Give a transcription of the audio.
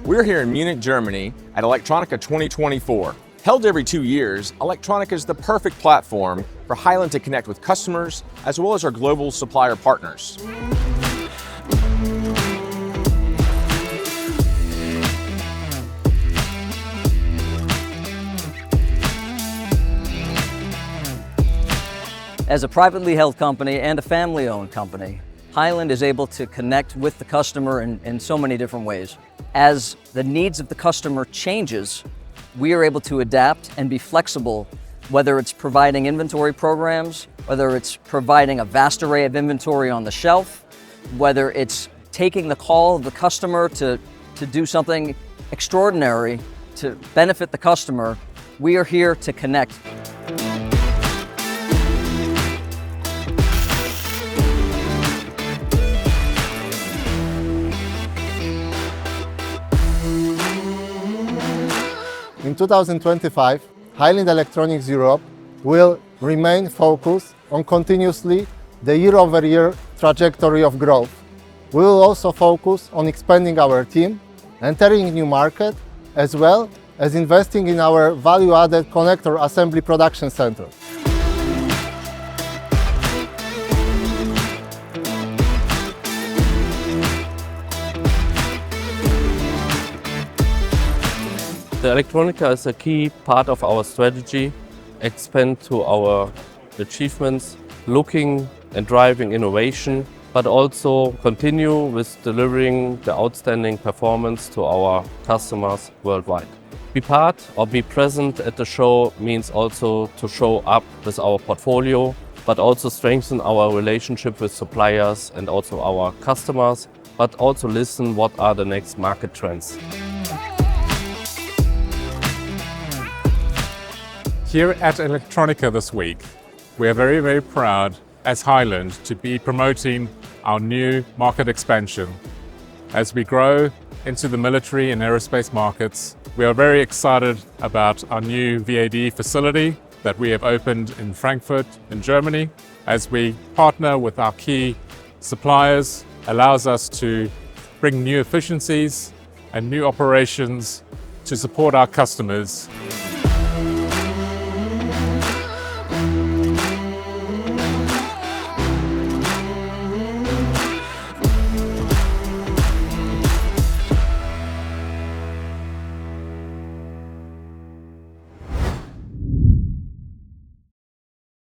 We're here in Munich, Germany at Electronica 2024. Held every 2 years, Electronica is the perfect platform for Heilind to connect with customers as well as our global supplier partners. As a privately held company and a family-owned company, Heilind is able to connect with the customer in so many different ways. As the needs of the customer changes, we are able to adapt and be flexible, whether it's providing inventory programs, whether it's providing a vast array of inventory on the shelf, whether it's taking the call of the customer to do something extraordinary to benefit the customer. We are here to connect. In 2025, Heilind Electronics Europe will remain focused on continuously the year-over-year trajectory of growth. We will also focus on expanding our team, entering new market, as well as investing in our value-added connector assembly production center. The Electronica is a key part of our strategy, expand to our achievements, looking and driving innovation, but also continue with delivering the outstanding performance to our customers worldwide. Be part or be present at the show means also to show up with our portfolio, but also strengthen our relationship with suppliers and also our customers, but also listen what are the next market trends. Here at Electronica this week, we are very, very proud as Heilind to be promoting our new market expansion. As we grow into the military and aerospace markets, we are very excited about our new VAD facility that we have opened in Frankfurt in Germany. As we partner with our key suppliers, allows us to bring new efficiencies and new operations to support our customers.